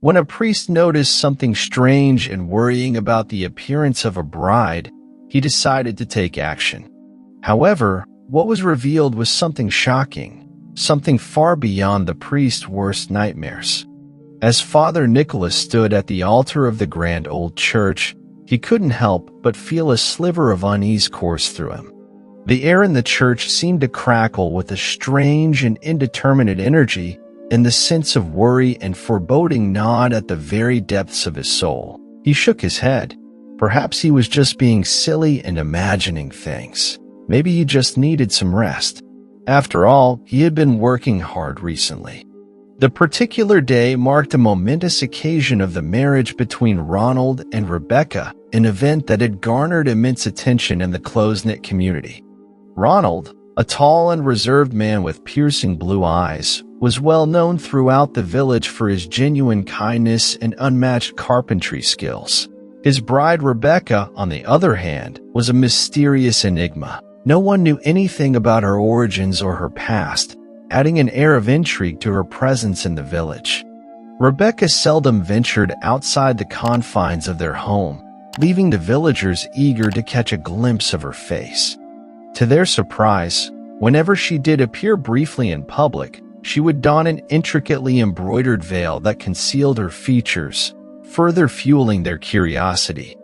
When a priest noticed something strange and worrying about the appearance of a bride, he decided to take action. However, what was revealed was something shocking, something far beyond the priest's worst nightmares. As Father Nicholas stood at the altar of the grand old church, he couldn't help but feel a sliver of unease course through him. The air in the church seemed to crackle with a strange and indeterminate energy, and the sense of worry and foreboding gnawed at the very depths of his soul. He shook his head. Perhaps he was just being silly and imagining things. Maybe he just needed some rest. After all, he had been working hard recently. The particular day marked a momentous occasion of the marriage between Ronald and Rebecca, an event that had garnered immense attention in the close-knit community. Ronald, a tall and reserved man with piercing blue eyes, was well known throughout the village for his genuine kindness and unmatched carpentry skills. His bride Rebecca, on the other hand, was a mysterious enigma. No one knew anything about her origins or her past, adding an air of intrigue to her presence in the village. Rebecca seldom ventured outside the confines of their home, leaving the villagers eager to catch a glimpse of her face. To their surprise, whenever she did appear briefly in public, she would don an intricately embroidered veil that concealed her features, further fueling their curiosity.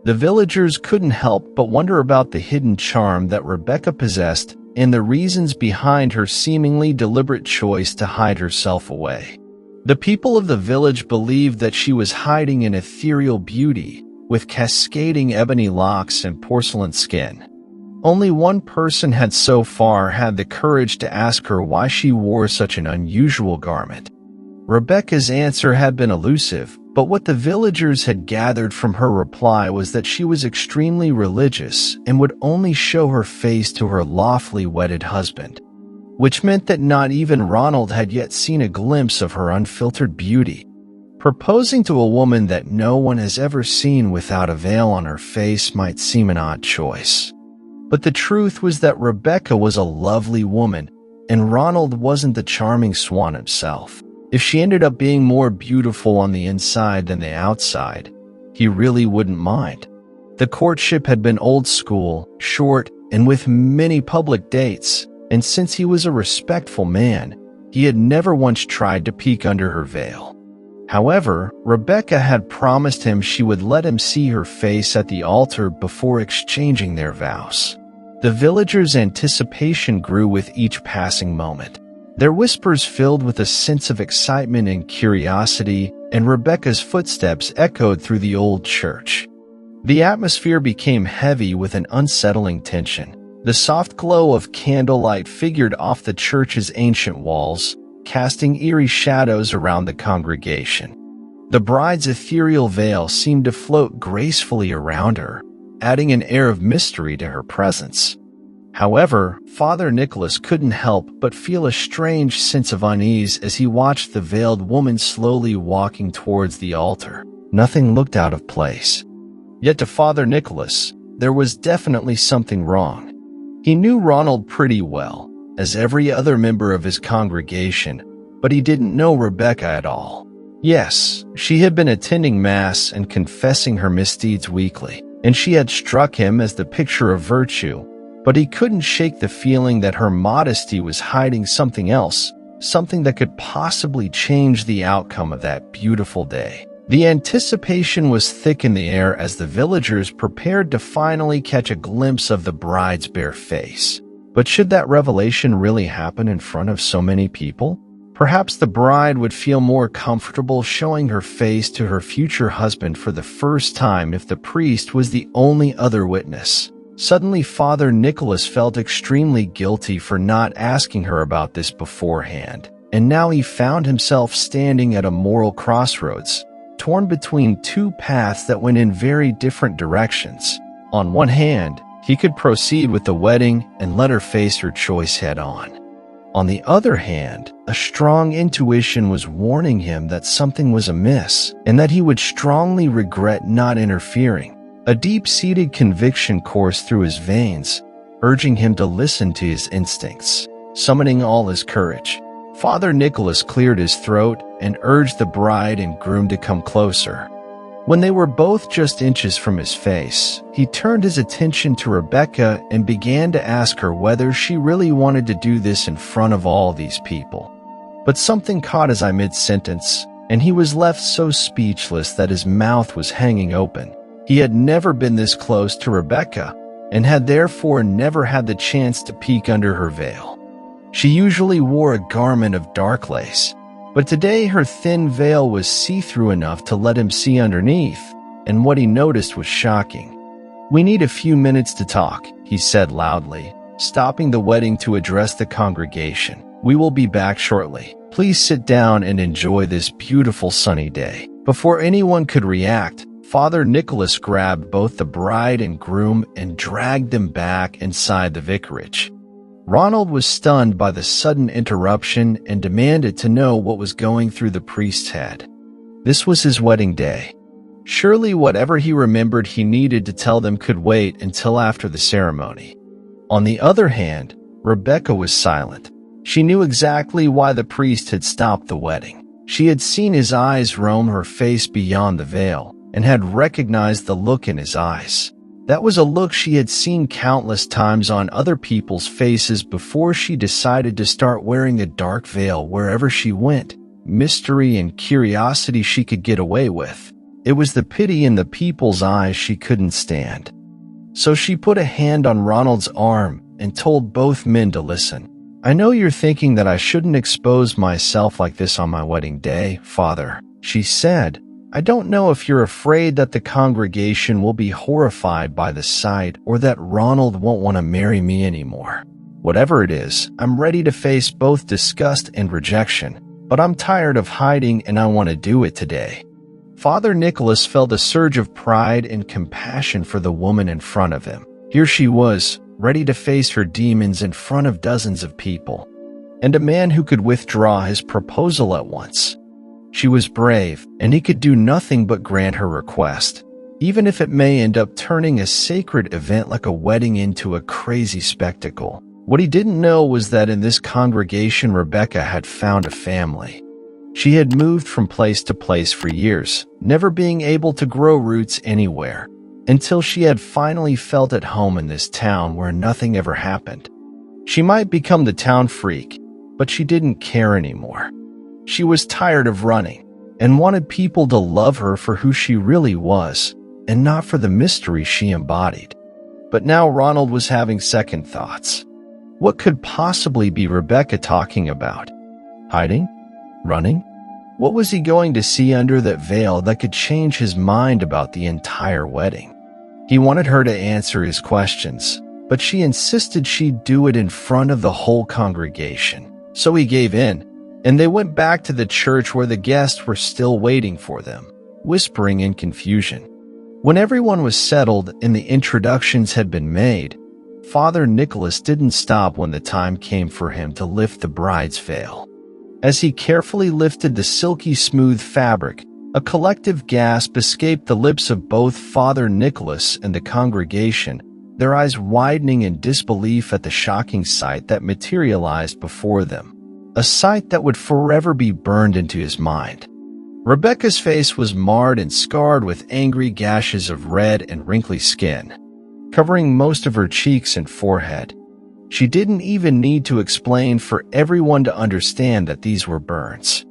The villagers couldn't help but wonder about the hidden charm that Rebecca possessed and the reasons behind her seemingly deliberate choice to hide herself away. The people of the village believed that she was hiding an ethereal beauty, with cascading ebony locks and porcelain skin. Only one person had so far had the courage to ask her why she wore such an unusual garment. Rebecca's answer had been elusive, but what the villagers had gathered from her reply was that she was extremely religious and would only show her face to her lawfully wedded husband, which meant that not even Ronald had yet seen a glimpse of her unfiltered beauty. Proposing to a woman that no one has ever seen without a veil on her face might seem an odd choice. But the truth was that Rebecca was a lovely woman, and Ronald wasn't the charming swan himself. If she ended up being more beautiful on the inside than the outside, he really wouldn't mind. The courtship had been old school, short, and with many public dates, and since he was a respectful man, he had never once tried to peek under her veil. However, Rebecca had promised him she would let him see her face at the altar before exchanging their vows. The villagers' anticipation grew with each passing moment. Their whispers filled with a sense of excitement and curiosity, and Rebecca's footsteps echoed through the old church. The atmosphere became heavy with an unsettling tension. The soft glow of candlelight figured off the church's ancient walls, casting eerie shadows around the congregation. The bride's ethereal veil seemed to float gracefully around her, adding an air of mystery to her presence. However, Father Nicholas couldn't help but feel a strange sense of unease as he watched the veiled woman slowly walking towards the altar. Nothing looked out of place. Yet to Father Nicholas, there was definitely something wrong. He knew Ronald pretty well, as every other member of his congregation, but he didn't know Rebecca at all. Yes, she had been attending Mass and confessing her misdeeds weekly, and she had struck him as the picture of virtue, but he couldn't shake the feeling that her modesty was hiding something else, something that could possibly change the outcome of that beautiful day. The anticipation was thick in the air as the villagers prepared to finally catch a glimpse of the bride's bare face. But should that revelation really happen in front of so many people? Perhaps the bride would feel more comfortable showing her face to her future husband for the first time if the priest was the only other witness. Suddenly, Father Nicholas felt extremely guilty for not asking her about this beforehand, and now he found himself standing at a moral crossroads, torn between two paths that went in very different directions. On one hand, he could proceed with the wedding and let her face her choice head-on. On the other hand, a strong intuition was warning him that something was amiss and that he would strongly regret not interfering. A deep-seated conviction coursed through his veins, urging him to listen to his instincts. Summoning all his courage, Father Nicholas cleared his throat and urged the bride and groom to come closer. When they were both just inches from his face, he turned his attention to Rebecca and began to ask her whether she really wanted to do this in front of all these people. But something caught his eye mid-sentence, and he was left so speechless that his mouth was hanging open. He had never been this close to Rebecca, and had therefore never had the chance to peek under her veil. She usually wore a garment of dark lace, but today her thin veil was see-through enough to let him see underneath, and what he noticed was shocking. "We need a few minutes to talk," he said loudly, stopping the wedding to address the congregation. "We will be back shortly. Please sit down and enjoy this beautiful sunny day." Before anyone could react, Father Nicholas grabbed both the bride and groom and dragged them back inside the vicarage. Ronald was stunned by the sudden interruption and demanded to know what was going through the priest's head. This was his wedding day. Surely whatever he remembered he needed to tell them could wait until after the ceremony. On the other hand, Rebecca was silent. She knew exactly why the priest had stopped the wedding. She had seen his eyes roam her face beyond the veil, and had recognized the look in his eyes. That was a look she had seen countless times on other people's faces before she decided to start wearing a dark veil wherever she went. Mystery and curiosity she could get away with. It was the pity in the people's eyes she couldn't stand. So she put a hand on Ronald's arm and told both men to listen. "I know you're thinking that I shouldn't expose myself like this on my wedding day, Father," she said. "I don't know if you're afraid that the congregation will be horrified by the sight or that Ronald won't want to marry me anymore. Whatever it is, I'm ready to face both disgust and rejection, but I'm tired of hiding and I want to do it today." Father Nicholas felt a surge of pride and compassion for the woman in front of him. Here she was, ready to face her demons in front of dozens of people, and a man who could withdraw his proposal at once. She was brave, and he could do nothing but grant her request, even if it may end up turning a sacred event like a wedding into a crazy spectacle. What he didn't know was that in this congregation Rebecca had found a family. She had moved from place to place for years, never being able to grow roots anywhere, until she had finally felt at home in this town where nothing ever happened. She might become the town freak, but she didn't care anymore. She was tired of running and wanted people to love her for who she really was and not for the mystery she embodied. But now Ronald was having second thoughts. What could possibly be Rebecca talking about? Hiding? Running? What was he going to see under that veil that could change his mind about the entire wedding? He wanted her to answer his questions, but she insisted she'd do it in front of the whole congregation. So he gave in, and they went back to the church where the guests were still waiting for them, whispering in confusion. When everyone was settled and the introductions had been made, Father Nicholas didn't stop when the time came for him to lift the bride's veil. As he carefully lifted the silky smooth fabric, a collective gasp escaped the lips of both Father Nicholas and the congregation, their eyes widening in disbelief at the shocking sight that materialized before them. A sight that would forever be burned into his mind. Rebecca's face was marred and scarred with angry gashes of red and wrinkly skin, covering most of her cheeks and forehead. She didn't even need to explain for everyone to understand that these were burns.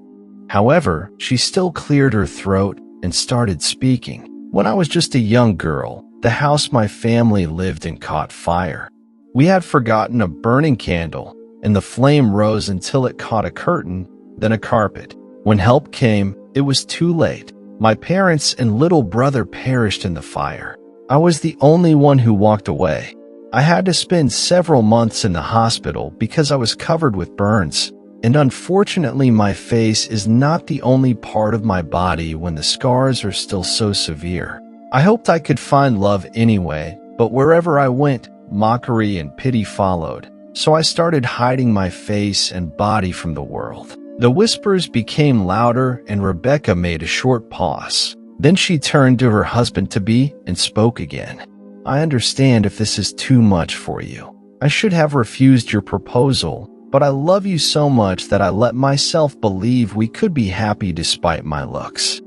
However, she still cleared her throat and started speaking. "When I was just a young girl, the house my family lived in caught fire. We had forgotten a burning candle, and the flame rose until it caught a curtain, then a carpet. When help came, it was too late. My parents and little brother perished in the fire. I was the only one who walked away. I had to spend several months in the hospital because I was covered with burns, and unfortunately my face is not the only part of my body when the scars are still so severe. I hoped I could find love anyway, but wherever I went, mockery and pity followed. So I started hiding my face and body from the world." The whispers became louder and Rebecca made a short pause. Then she turned to her husband-to-be and spoke again. "I understand if this is too much for you. I should have refused your proposal, but I love you so much that I let myself believe we could be happy despite my looks.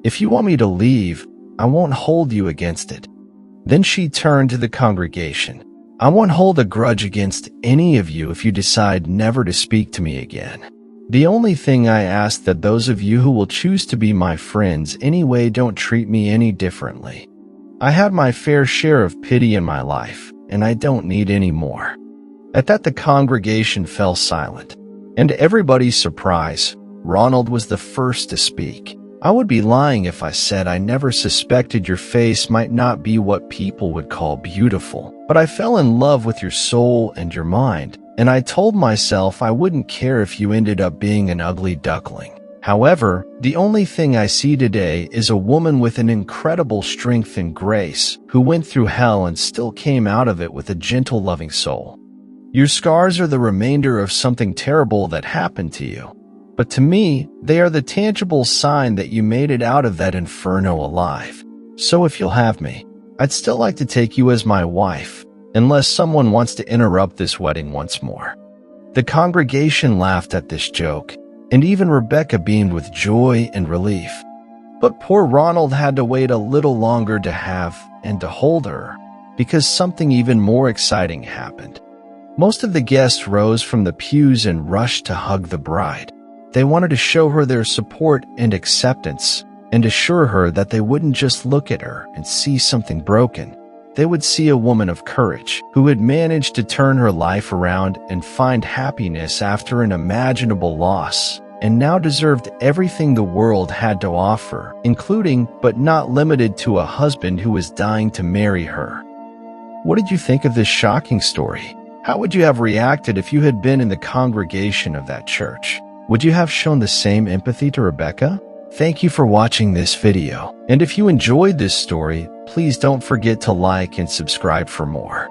If you want me to leave, I won't hold you against it." Then she turned to the congregation. "I won't hold a grudge against any of you if you decide never to speak to me again. The only thing I ask that those of you who will choose to be my friends anyway don't treat me any differently. I had my fair share of pity in my life, and I don't need any more." At that, the congregation fell silent, and to everybody's surprise, Ronald was the first to speak. "I would be lying if I said I never suspected your face might not be what people would call beautiful, but I fell in love with your soul and your mind, and I told myself I wouldn't care if you ended up being an ugly duckling. However, the only thing I see today is a woman with an incredible strength and grace who went through hell and still came out of it with a gentle, loving soul. Your scars are the remainder of something terrible that happened to you, but to me, they are the tangible sign that you made it out of that inferno alive. So if you'll have me, I'd still like to take you as my wife, unless someone wants to interrupt this wedding once more." The congregation laughed at this joke, and even Rebecca beamed with joy and relief. But poor Ronald had to wait a little longer to have and to hold her, because something even more exciting happened. Most of the guests rose from the pews and rushed to hug the bride. They wanted to show her their support and acceptance, and assure her that they wouldn't just look at her and see something broken. They would see a woman of courage who had managed to turn her life around and find happiness after an unimaginable loss, and now deserved everything the world had to offer, including but not limited to a husband who was dying to marry her. What did you think of this shocking story? How would you have reacted if you had been in the congregation of that church? Would you have shown the same empathy to Rebecca? Thank you for watching this video, and if you enjoyed this story, please don't forget to like and subscribe for more.